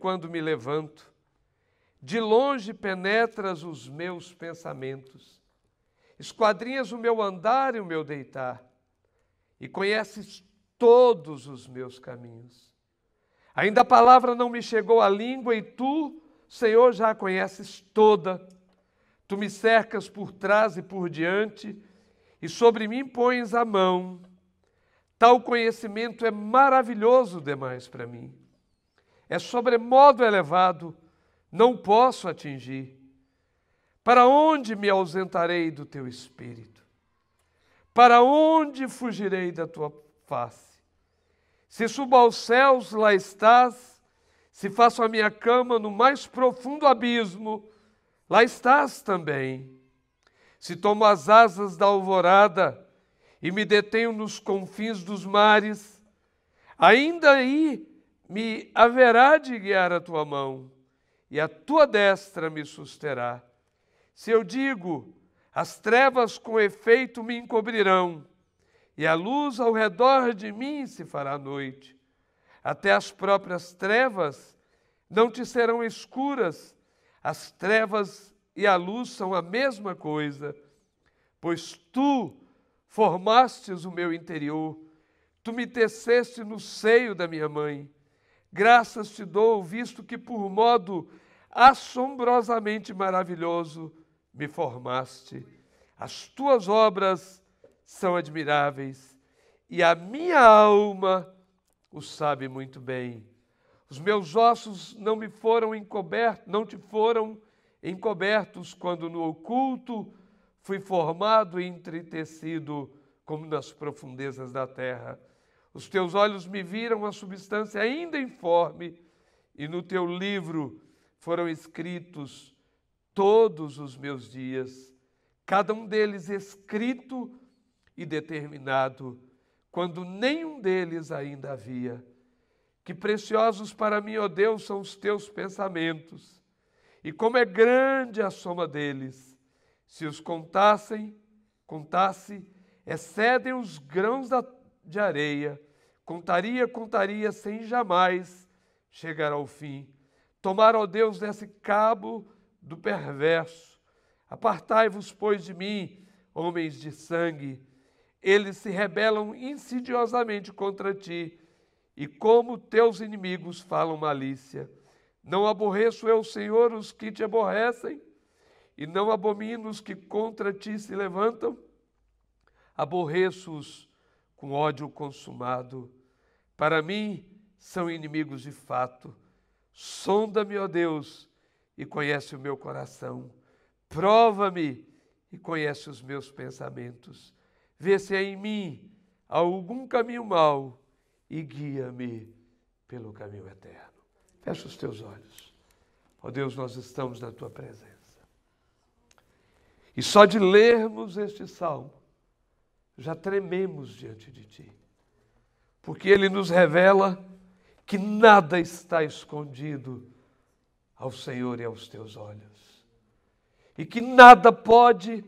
quando me levanto. De longe penetras os meus pensamentos. Esquadrinhas o meu andar e o meu deitar. E conheces todos os meus caminhos. Ainda a palavra não me chegou à língua e tu, Senhor, já a conheces toda. Tu me cercas por trás e por diante e sobre mim pões a mão. Tal conhecimento é maravilhoso demais para mim. É sobremodo elevado, não posso atingir. Para onde me ausentarei do teu espírito? Para onde fugirei da tua face? Se subo aos céus, lá estás. Se faço a minha cama no mais profundo abismo, lá estás também. Se tomo as asas da alvorada e me detenho nos confins dos mares, ainda aí me haverá de guiar a tua mão, e a tua destra me susterá. Se eu digo, as trevas com efeito me encobrirão, e a luz ao redor de mim se fará noite, até as próprias trevas não te serão escuras. As trevas e a luz são a mesma coisa, pois tu formastes o meu interior, tu me teceste no seio da minha mãe. Graças te dou, visto que por modo assombrosamente maravilhoso me formaste. As tuas obras são admiráveis e a minha alma o sabe muito bem. Os meus ossos não te foram encobertos quando no oculto fui formado e entretecido como nas profundezas da terra. Os teus olhos me viram a substância ainda informe, e no teu livro foram escritos todos os meus dias, cada um deles escrito e determinado, quando nenhum deles ainda havia. Que preciosos para mim, ó Deus, são os teus pensamentos, e como é grande a soma deles. Se os contasse, excedem os grãos de areia. Contaria, sem jamais chegar ao fim. Tomara, ó Deus, desse cabo do perverso. Apartai-vos, pois, de mim, homens de sangue. Eles se rebelam insidiosamente contra ti, e como teus inimigos falam malícia. Não aborreço eu, Senhor, os que te aborrecem, e não abomino os que contra ti se levantam. Aborreço-os com ódio consumado. Para mim são inimigos de fato. Sonda-me, ó Deus, e conhece o meu coração. Prova-me e conhece os meus pensamentos. Vê se há em mim algum caminho mau e guia-me pelo caminho eterno. Fecha os teus olhos. Ó Deus, nós estamos na tua presença. E só de lermos este salmo, já trememos diante de ti. Porque ele nos revela que nada está escondido ao Senhor e aos teus olhos. E que nada pode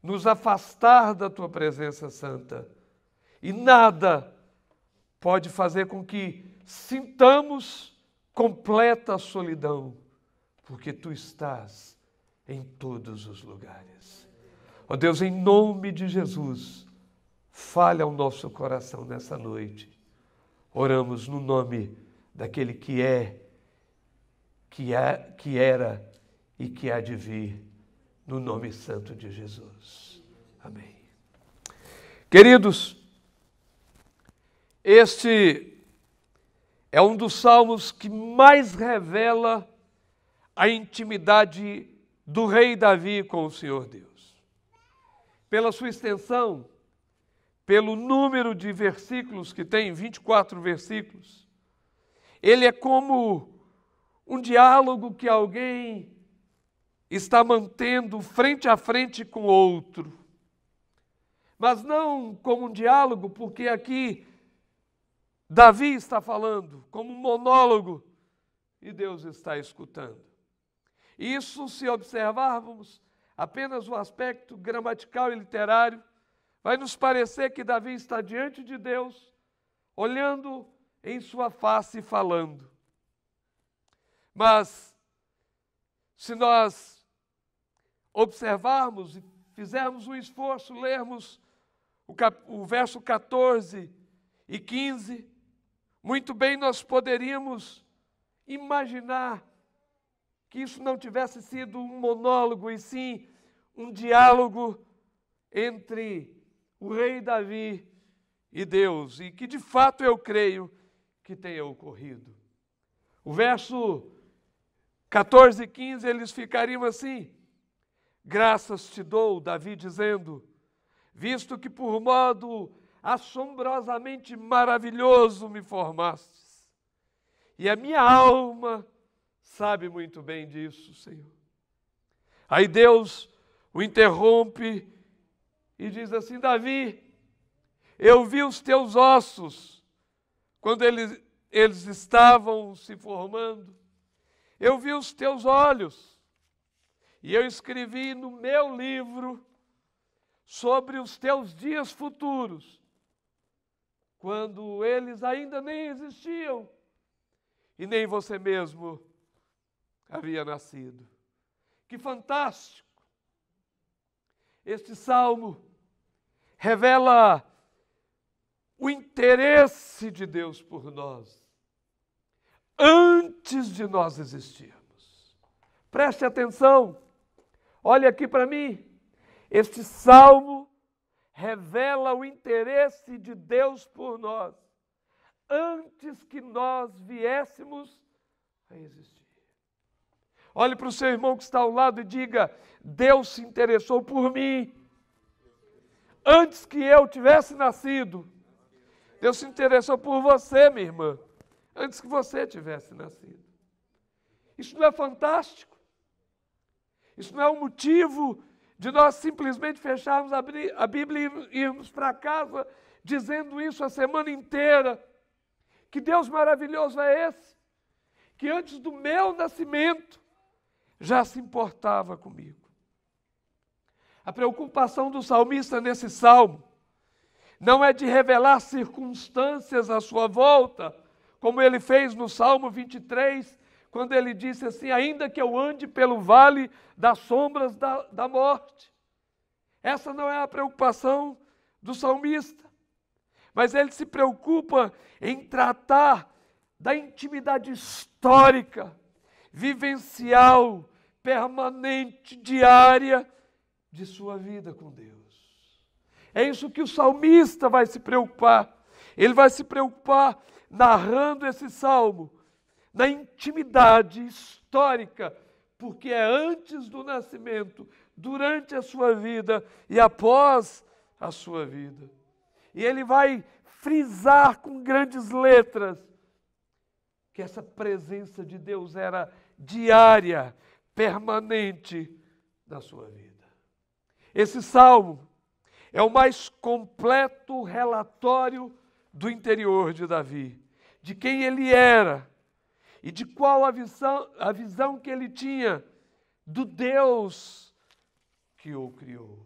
nos afastar da tua presença santa. E nada pode fazer com que sintamos completa solidão, porque tu estás em todos os lugares. Ó Deus, em nome de Jesus, fale ao nosso coração nessa noite. Oramos no nome daquele que é, que era e que há de vir, no nome santo de Jesus. Amém. Queridos, este é um dos salmos que mais revela a intimidade do rei Davi com o Senhor Deus. Pela sua extensão, pelo número de versículos que tem, 24 versículos, ele é como um diálogo que alguém está mantendo frente a frente com outro. Mas não como um diálogo, porque aqui Davi está falando como um monólogo e Deus está escutando. Isso, se observarmos apenas o aspecto gramatical e literário, vai nos parecer que Davi está diante de Deus, olhando em sua face e falando. Mas, se nós observarmos e fizermos um esforço, lermos o verso 14 e 15, muito bem nós poderíamos imaginar que isso não tivesse sido um monólogo, e sim um diálogo entre o rei Davi e Deus, e que de fato eu creio que tenha ocorrido. O verso 14 e 15, eles ficariam assim: graças te dou, Davi dizendo, visto que por modo assombrosamente maravilhoso me formastes, e a minha alma sabe muito bem disso, Senhor. Aí Deus o interrompe e diz assim: Davi, eu vi os teus ossos quando eles estavam se formando, eu vi os teus olhos, e eu escrevi no meu livro sobre os teus dias futuros, quando eles ainda nem existiam e nem você mesmo havia nascido. Que fantástico! Este salmo revela o interesse de Deus por nós antes de nós existirmos. Preste atenção, olhe aqui para mim. Este salmo revela o interesse de Deus por nós antes que nós viéssemos a existir. Olhe para o seu irmão que está ao lado e diga: Deus se interessou por mim antes que eu tivesse nascido. Deus se interessou por você, minha irmã, antes que você tivesse nascido. Isso não é fantástico? Isso não é um motivo de nós simplesmente fecharmos a Bíblia e irmos para casa dizendo isso a semana inteira? Que Deus maravilhoso é esse? Que antes do meu nascimento já se importava comigo. A preocupação do salmista nesse salmo não é de revelar circunstâncias à sua volta, como ele fez no Salmo 23, quando ele disse assim: ainda que eu ande pelo vale das sombras da morte. Essa não é a preocupação do salmista, mas ele se preocupa em tratar da intimidade histórica, vivencial, permanente, diária de sua vida com Deus. É isso que o salmista vai se preocupar. Ele vai se preocupar narrando esse salmo na intimidade histórica, porque é antes do nascimento, durante a sua vida e após a sua vida. E ele vai frisar com grandes letras que essa presença de Deus era diária, permanente na sua vida. Esse salmo é o mais completo relatório do interior de Davi, de quem ele era e de qual a visão que ele tinha do Deus que o criou.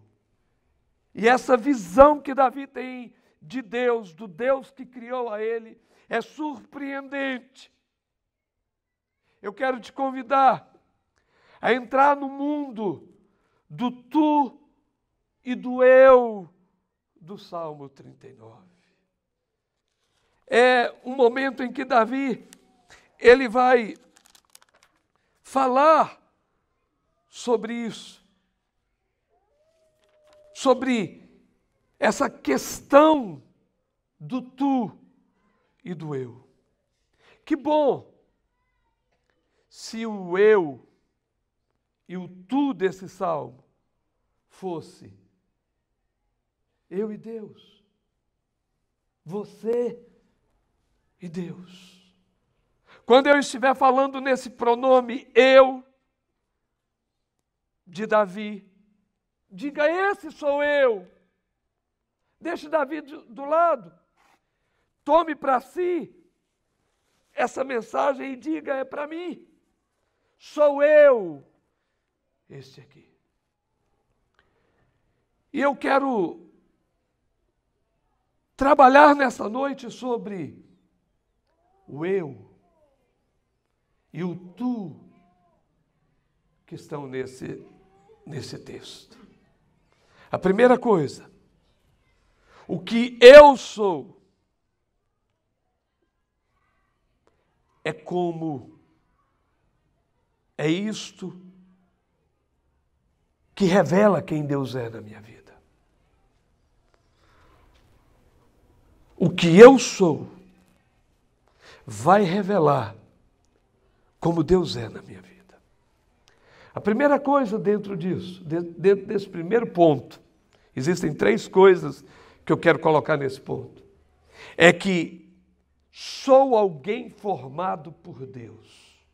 E essa visão que Davi tem de Deus, do Deus que criou a ele, é surpreendente. Eu quero te convidar a entrar no mundo do tu e do eu do Salmo 39. É um momento em que Davi, ele vai falar sobre isso, sobre essa questão do tu e do eu. Que bom se o eu e o tu desse salmo fosse eu e Deus, você e Deus. Quando eu estiver falando nesse pronome eu, de Davi, diga: esse sou eu. Deixe Davi do lado. Tome para si essa mensagem e diga: é para mim. Sou eu, este aqui. E eu quero trabalhar nessa noite sobre o eu e o tu que estão nesse texto. A primeira coisa, o que eu sou é como é isto que revela quem Deus é na minha vida. O que eu sou vai revelar como Deus é na minha vida. A primeira coisa dentro disso, dentro desse primeiro ponto, existem 3 coisas que eu quero colocar nesse ponto. É que sou alguém formado por Deus.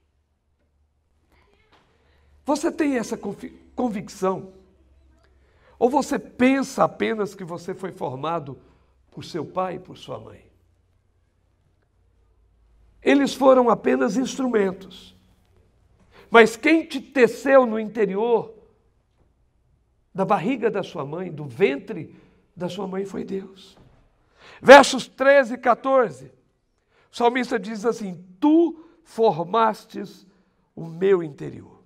Você tem essa convicção? Ou você pensa apenas que você foi formado por seu pai e por sua mãe? Eles foram apenas instrumentos. Mas quem te teceu no interior da barriga da sua mãe, do ventre da sua mãe, foi Deus. Versos 13 e 14, o salmista diz assim: tu formastes o meu interior.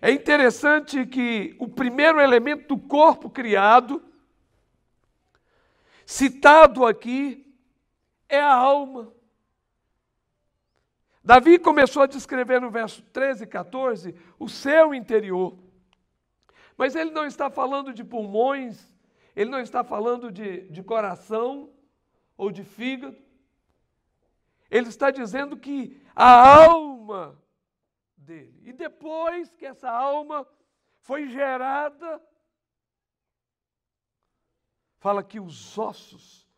É interessante que o primeiro elemento do corpo criado, citado aqui, é a alma. Davi começou a descrever no verso 13 e 14 o seu interior. Mas ele não está falando de pulmões, ele não está falando de coração ou de fígado. Ele está dizendo que a alma dele, e depois que essa alma foi gerada, fala que os ossos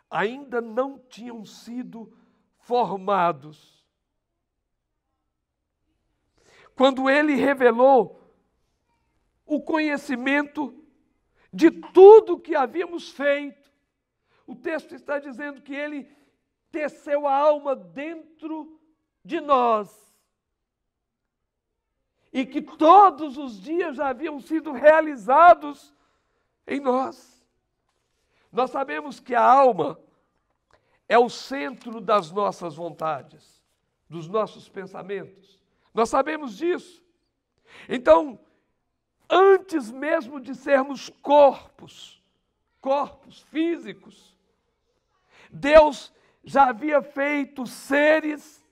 ainda não tinham sido formados. Quando ele revelou o conhecimento de tudo que havíamos feito, o texto está dizendo que ele teceu a alma dentro de nós e que todos os dias já haviam sido realizados em nós. Nós sabemos que a alma é o centro das nossas vontades, dos nossos pensamentos. Nós sabemos disso. Então, antes mesmo de sermos corpos físicos, Deus já havia feito seres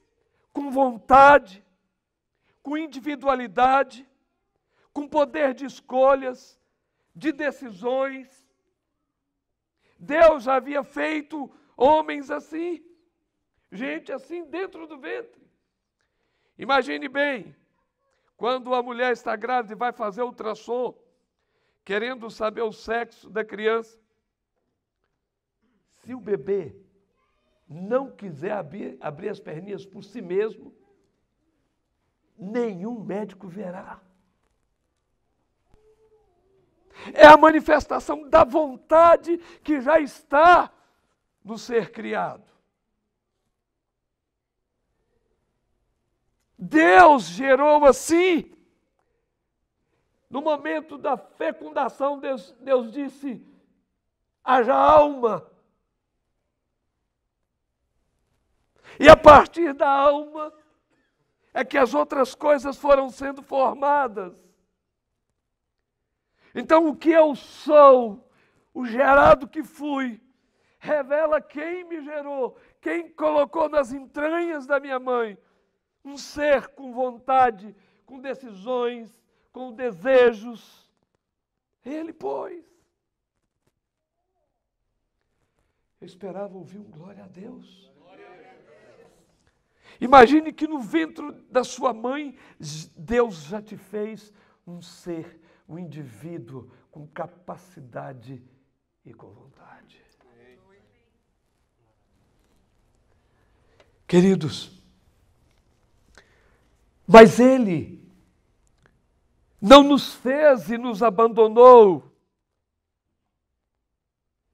com vontade, com individualidade, com poder de escolhas, de decisões. Deus já havia feito homens assim, gente assim dentro do ventre. Imagine bem, quando a mulher está grávida e vai fazer ultrassom, querendo saber o sexo da criança, se o bebê não quiser abrir as perninhas por si mesmo, nenhum médico verá. É a manifestação da vontade que já está no ser criado. Deus gerou assim. No momento da fecundação, Deus disse: haja alma. E a partir da alma é que as outras coisas foram sendo formadas. Então o que eu sou, o gerado que fui, revela quem me gerou, quem colocou nas entranhas da minha mãe um ser com vontade, com decisões, com desejos. Ele pôs. Eu esperava ouvir um glória a Deus. Imagine que no ventre da sua mãe, Deus já te fez um ser, um indivíduo com capacidade e com vontade. Queridos, mas Ele não nos fez e nos abandonou.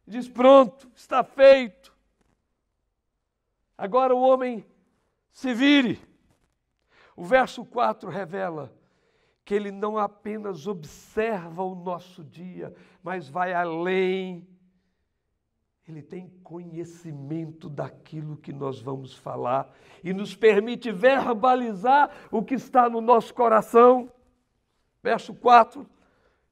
Diz: pronto, está feito. Agora o homem se vire. O verso 4 revela que Ele não apenas observa o nosso dia, mas vai além. Ele tem conhecimento daquilo que nós vamos falar e nos permite verbalizar o que está no nosso coração. Verso 4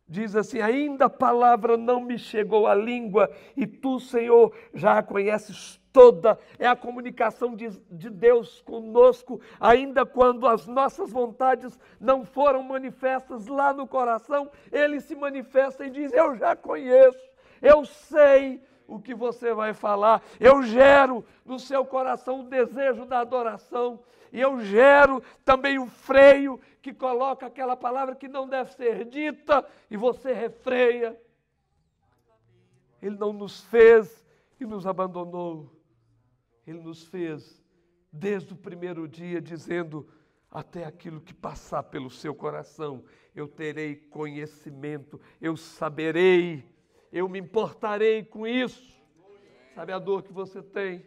diz assim: ainda a palavra não me chegou à língua e tu, Senhor, já a conheces toda. É a comunicação de Deus conosco, ainda quando as nossas vontades não foram manifestas lá no coração, Ele se manifesta e diz: eu já conheço, eu sei o que você vai falar, eu gero no seu coração o desejo da adoração, e eu gero também o freio que coloca aquela palavra que não deve ser dita, e você refreia. Ele não nos fez e nos abandonou. Ele nos fez desde o primeiro dia, dizendo: até aquilo que passar pelo seu coração, eu terei conhecimento, eu saberei, eu me importarei com isso. Sabe a dor que você tem?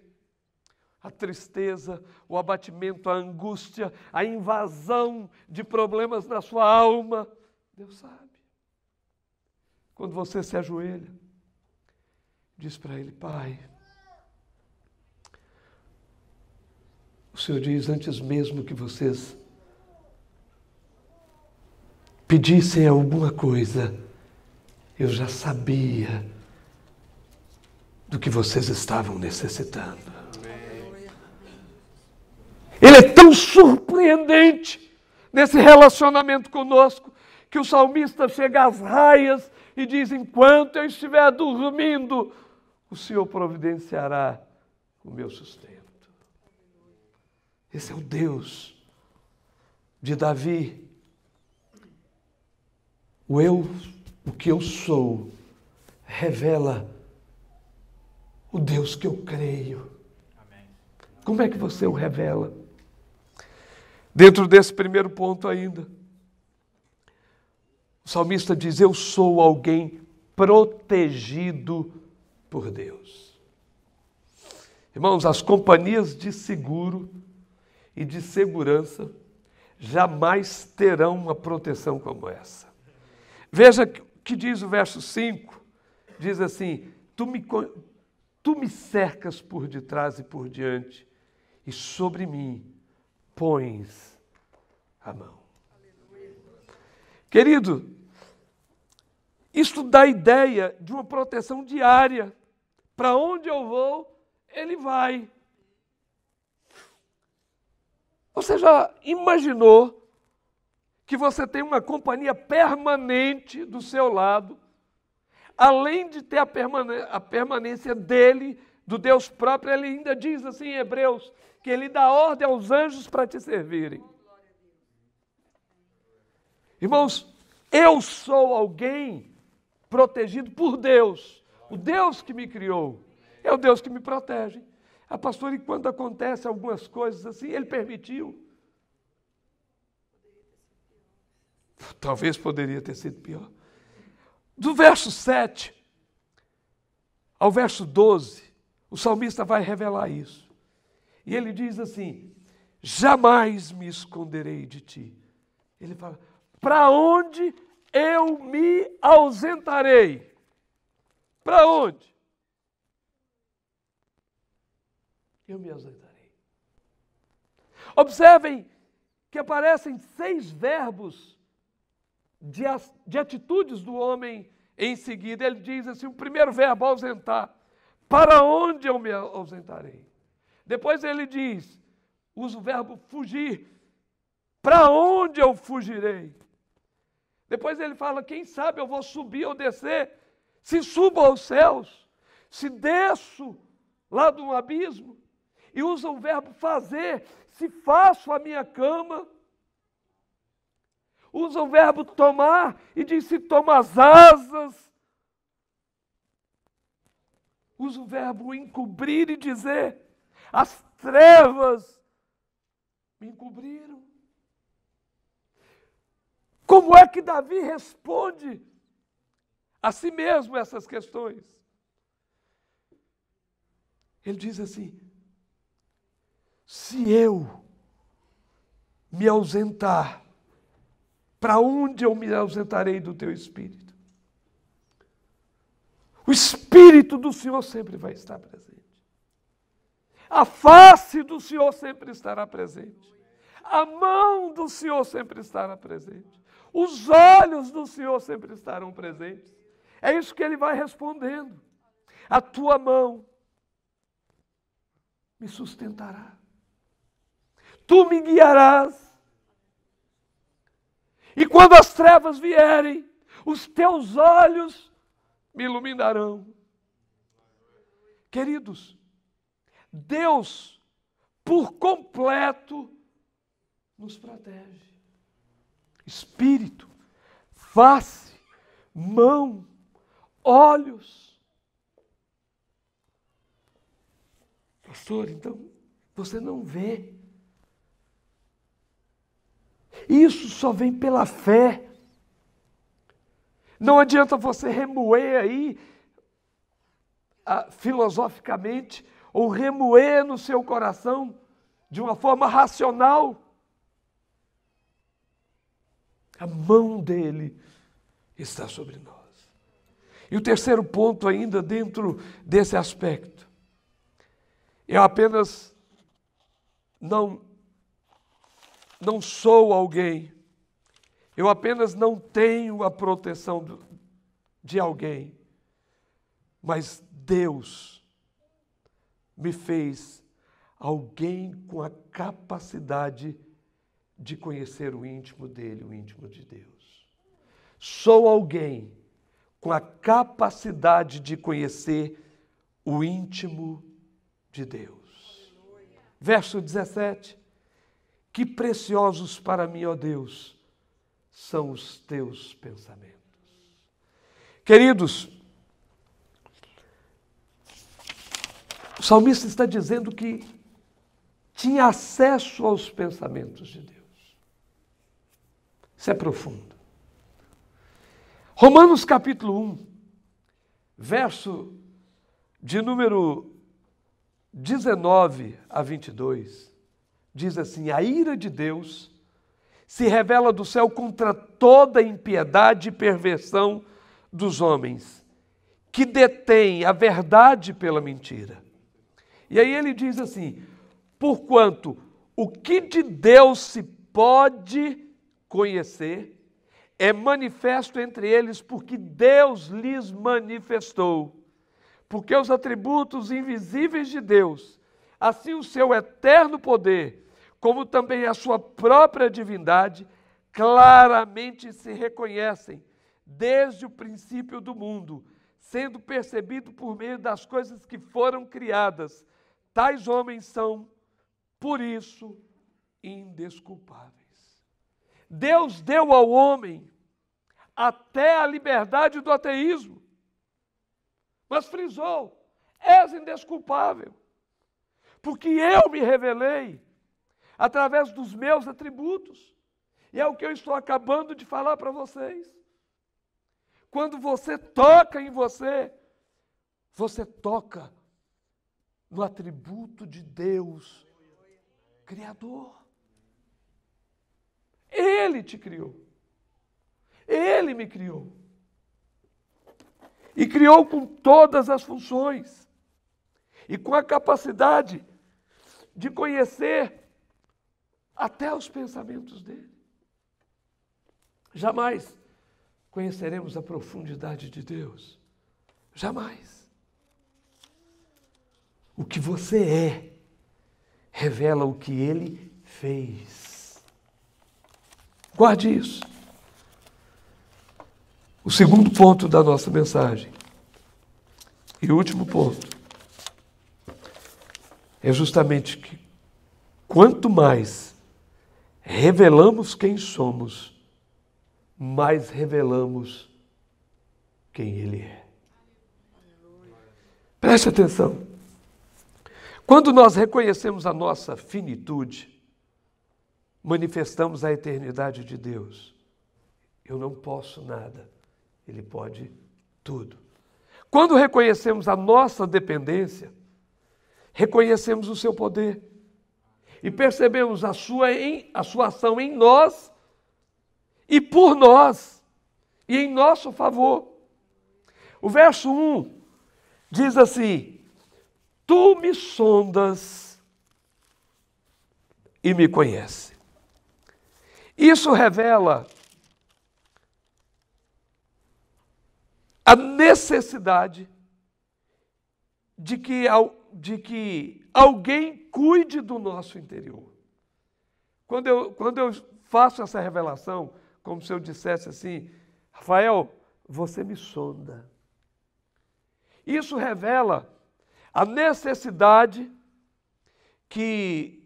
A tristeza, o abatimento, a angústia, a invasão de problemas na sua alma. Deus sabe. Quando você se ajoelha, diz para Ele: Pai, o Senhor diz, antes mesmo que vocês pedissem alguma coisa, eu já sabia do que vocês estavam necessitando. Ele é tão surpreendente nesse relacionamento conosco, que o salmista chega às raias e diz: enquanto eu estiver dormindo, o Senhor providenciará o meu sustento. Esse é o Deus de Davi. O que eu sou, revela o Deus que eu creio. Amém. Como é que você o revela? Dentro desse primeiro ponto ainda, o salmista diz: eu sou alguém protegido por Deus. Irmãos, as companhias de seguro e de segurança jamais terão uma proteção como essa. Veja o que diz o verso 5, diz assim: tu me cercas por detrás e por diante, e sobre mim pões a mão. Querido, isto dá a ideia de uma proteção diária. Para onde eu vou, Ele vai. Você já imaginou que você tem uma companhia permanente do seu lado, além de ter a permanência dele, do Deus próprio? Ele ainda diz assim em Hebreus, que Ele dá ordem aos anjos para te servirem. Irmãos, eu sou alguém protegido por Deus. O Deus que me criou é o Deus que me protege. A pastora, e quando acontece algumas coisas assim, Ele permitiu. Talvez poderia ter sido pior. Do verso 7 ao verso 12, o salmista vai revelar isso. E ele diz assim: jamais me esconderei de ti. Ele fala: para onde eu me ausentarei? Para onde? Eu me ausentarei. Observem que aparecem 6 verbos de atitudes do homem em seguida. Ele diz assim: o primeiro verbo, ausentar. Para onde eu me ausentarei? Depois ele diz, usa o verbo fugir. Para onde eu fugirei? Depois ele fala: quem sabe eu vou subir ou descer? Se subo aos céus, se desço lá de um abismo. E usa o verbo fazer, se faço a minha cama. Usa o verbo tomar e diz: se tomo as asas. Usa o verbo encobrir e dizer: as trevas me encobriram. Como é que Davi responde a si mesmo essas questões? Ele diz assim: se eu me ausentar, para onde eu me ausentarei do teu espírito? O Espírito do Senhor sempre vai estar presente. A face do Senhor sempre estará presente. A mão do Senhor sempre estará presente. Os olhos do Senhor sempre estarão presentes. É isso que ele vai respondendo. A tua mão me sustentará. Tu me guiarás. E quando as trevas vierem, os teus olhos me iluminarão. Queridos, Deus, por completo, nos protege. Espírito, face, mão, olhos. Pastor, então você não vê. Isso só vem pela fé. Não adianta você remoer aí, filosoficamente, ou remoer no seu coração de uma forma racional. A mão dele está sobre nós. E o terceiro ponto ainda dentro desse aspecto. Eu apenas não sou alguém. Eu apenas não tenho a proteção de alguém. Mas Deus me fez alguém com a capacidade de conhecer o íntimo dele, o íntimo de Deus. Sou alguém com a capacidade de conhecer o íntimo de Deus. Verso 17. Que preciosos para mim, ó Deus, são os teus pensamentos. Queridos, o salmista está dizendo que tinha acesso aos pensamentos de Deus. Isso é profundo. Romanos capítulo 1, verso de número 19 a 22, diz assim: a ira de Deus se revela do céu contra toda impiedade e perversão dos homens, que detêm a verdade pela mentira. E aí ele diz assim: porquanto o que de Deus se pode conhecer é manifesto entre eles, porque Deus lhes manifestou. Porque os atributos invisíveis de Deus, assim o seu eterno poder, como também a sua própria divindade, claramente se reconhecem desde o princípio do mundo, sendo percebido por meio das coisas que foram criadas. Tais homens são, por isso, indesculpáveis. Deus deu ao homem até a liberdade do ateísmo, mas frisou: és indesculpável, porque eu me revelei através dos meus atributos, e é o que eu estou acabando de falar para vocês. Quando você toca em você, você toca no atributo de Deus, Criador. Ele te criou. Ele me criou. E criou com todas as funções. E com a capacidade de conhecer até os pensamentos dele. Jamais conheceremos a profundidade de Deus. Jamais. O que você é revela o que ele fez. Guarde isso. O segundo ponto da nossa mensagem, e o último ponto, é justamente que quanto mais revelamos quem somos, mais revelamos quem Ele é. Preste atenção. Quando nós reconhecemos a nossa finitude, manifestamos a eternidade de Deus. Eu não posso nada, Ele pode tudo. Quando reconhecemos a nossa dependência, reconhecemos o seu poder e percebemos a sua ação em nós e por nós e em nosso favor. O verso 1 diz assim: tu me sondas e me conhece. Isso revela a necessidade de que alguém cuide do nosso interior. Quando eu faço essa revelação, como se eu dissesse assim: Rafael, você me sonda. Isso revela a necessidade que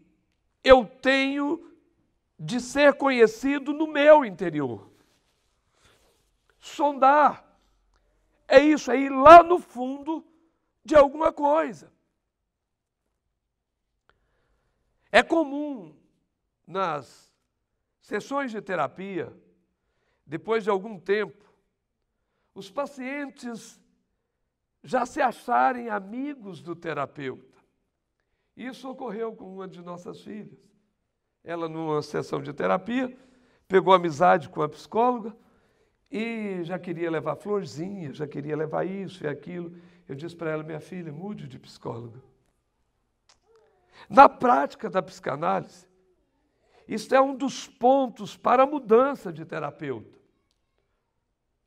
eu tenho de ser conhecido no meu interior. Sondar é isso, é ir lá no fundo de alguma coisa. É comum nas sessões de terapia, depois de algum tempo, os pacientes já se acharem amigos do terapeuta. Isso ocorreu com uma de nossas filhas. Ela, numa sessão de terapia, pegou amizade com a psicóloga e já queria levar florzinha, já queria levar isso e aquilo. Eu disse para ela: minha filha, mude de psicóloga. Na prática da psicanálise, isso é um dos pontos para a mudança de terapeuta.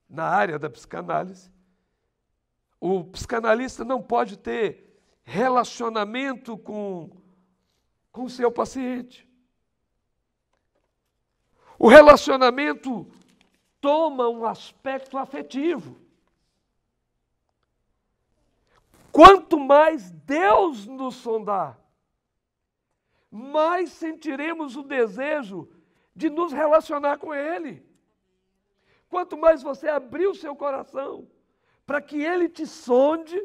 Na área da psicanálise, o psicanalista não pode ter relacionamento com o seu paciente. O relacionamento toma um aspecto afetivo. Quanto mais Deus nos sondar, mais sentiremos o desejo de nos relacionar com Ele. Quanto mais você abrir o seu coração para que Ele te sonde,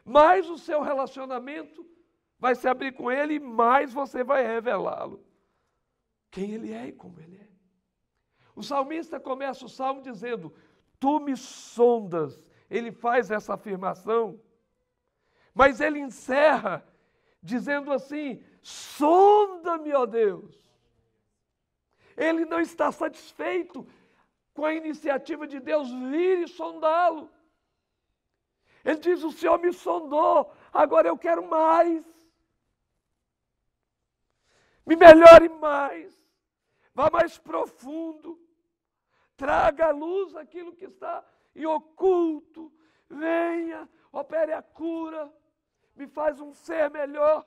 mais o seu relacionamento vai se abrir com Ele e mais você vai revelá-lo. Quem Ele é e como Ele é. O salmista começa o salmo dizendo: tu me sondas. Ele faz essa afirmação, mas ele encerra dizendo assim: sonda-me, ó Deus. Ele não está satisfeito com a iniciativa de Deus vir e sondá-lo. Ele diz: o Senhor me sondou, agora eu quero mais. Me melhore mais. Vá mais profundo. Traga à luz aquilo que está em oculto. Venha, opere a cura. Me faz um ser melhor,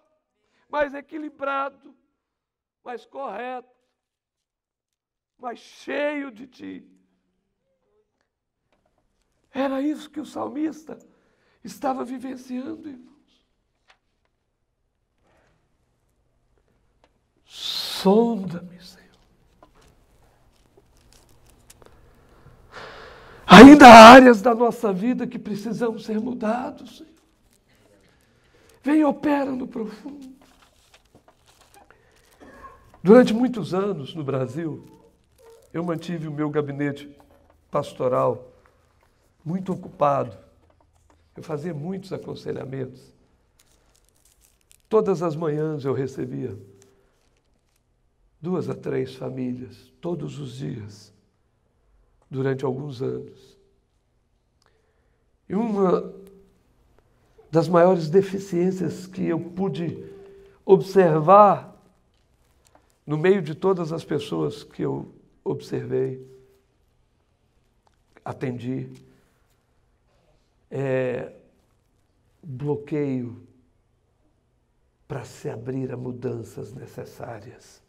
mais equilibrado, mais correto, mais cheio de Ti. Era isso que o salmista estava vivenciando, irmãos. Sonda-me, Senhor. Ainda há áreas da nossa vida que precisamos ser mudados, Senhor. Vem e opera no profundo. Durante muitos anos no Brasil, eu mantive o meu gabinete pastoral muito ocupado. Eu fazia muitos aconselhamentos. Todas as manhãs eu recebia 2 a 3 famílias, todos os dias, durante alguns anos. E uma das maiores deficiências que eu pude observar no meio de todas as pessoas que eu observei, atendi, é bloqueio para se abrir a mudanças necessárias.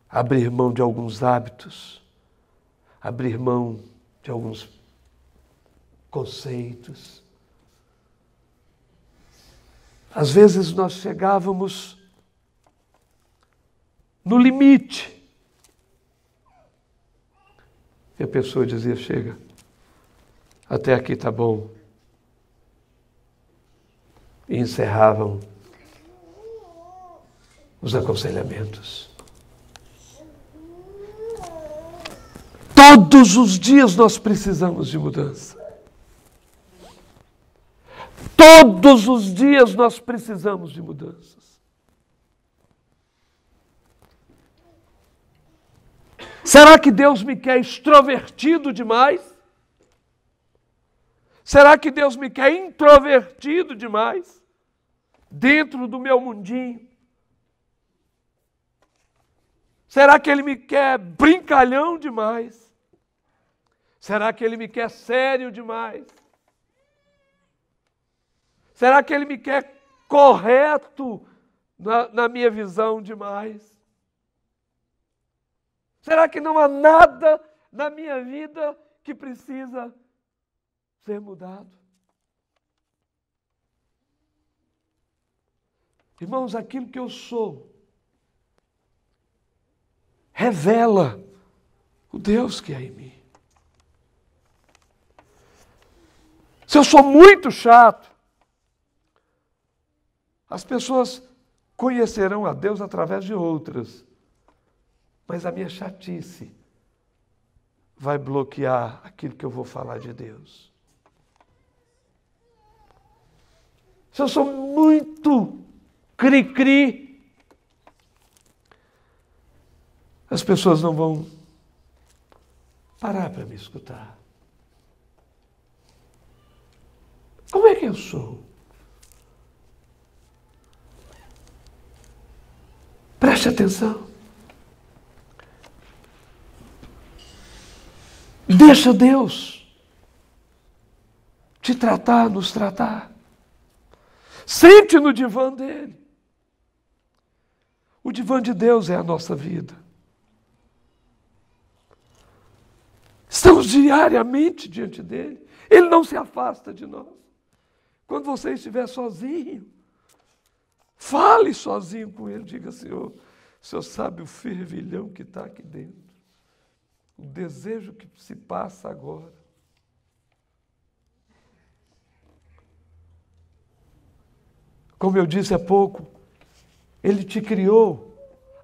Abrir mão de alguns hábitos, abrir mão de alguns conceitos. Às vezes nós chegávamos no limite. E a pessoa dizia: chega, até aqui está bom. E encerravam os aconselhamentos. Todos os dias nós precisamos de mudança. Todos os dias nós precisamos de mudanças. Será que Deus me quer extrovertido demais? Será que Deus me quer introvertido demais? Dentro do meu mundinho? Será que Ele me quer brincalhão demais? Será que Ele me quer sério demais? Será que Ele me quer correto na minha visão demais? Será que não há nada na minha vida que precisa ser mudado? Irmãos, aquilo que eu sou revela o Deus que é em mim. Se eu sou muito chato, as pessoas conhecerão a Deus através de outras, mas a minha chatice vai bloquear aquilo que eu vou falar de Deus. Se eu sou muito cri-cri, as pessoas não vão parar para me escutar. Como é que eu sou? Preste atenção. Deixa Deus te tratar, nos tratar. Sente no divã dele. O divã de Deus é a nossa vida. Estamos diariamente diante dele. Ele não se afasta de nós. Quando você estiver sozinho, fale sozinho com ele. Diga, Senhor, o Senhor sabe o fervilhão que está aqui dentro. O desejo que se passa agora. Como eu disse há pouco, Ele te criou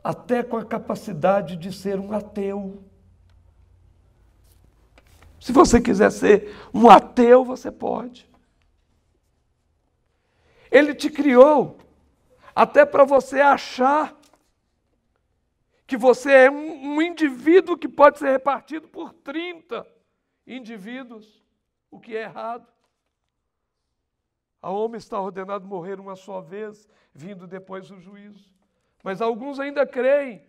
até com a capacidade de ser um ateu. Se você quiser ser um ateu, você pode. Ele te criou até para você achar que você é um indivíduo que pode ser repartido por 30 indivíduos, o que é errado. Ao homem está ordenado morrer uma só vez, vindo depois o juízo. Mas alguns ainda creem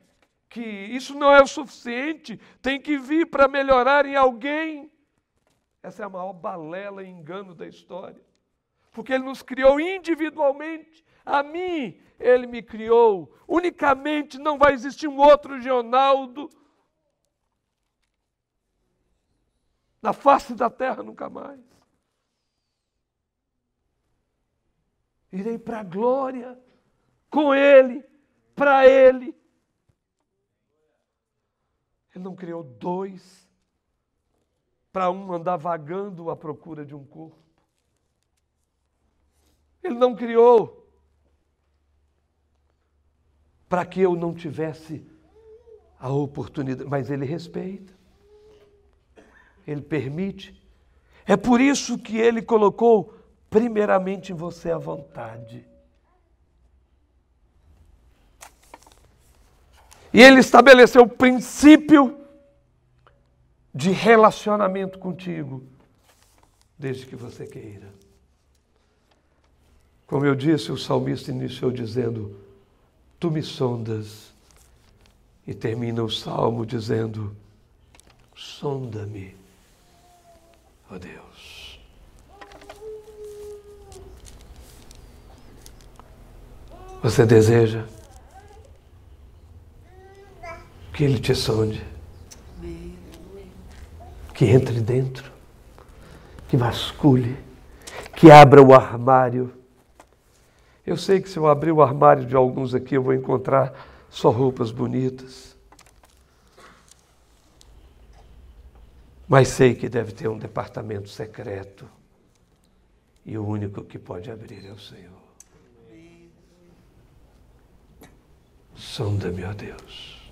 que isso não é o suficiente, tem que vir para melhorar em alguém. Essa é a maior balela e engano da história. Porque Ele nos criou individualmente. A mim, Ele me criou. Unicamente, não vai existir um outro Leonardo na face da terra nunca mais. Irei para a glória com Ele, para Ele. Ele não criou dois para um andar vagando à procura de um corpo. Ele não criou para que eu não tivesse a oportunidade, mas Ele respeita, Ele permite. É por isso que Ele colocou primeiramente em você a vontade. E Ele estabeleceu o princípio de relacionamento contigo, desde que você queira. Como eu disse, o salmista iniciou dizendo, Tu me sondas, e termina o salmo dizendo, sonda-me, ó Deus. Você deseja que Ele te sonde, que entre dentro, que vasculhe, que abra o armário. Eu sei que se eu abrir o armário de alguns aqui, eu vou encontrar só roupas bonitas. Mas sei que deve ter um departamento secreto. E o único que pode abrir é o Senhor. Sonda-me, ó Deus.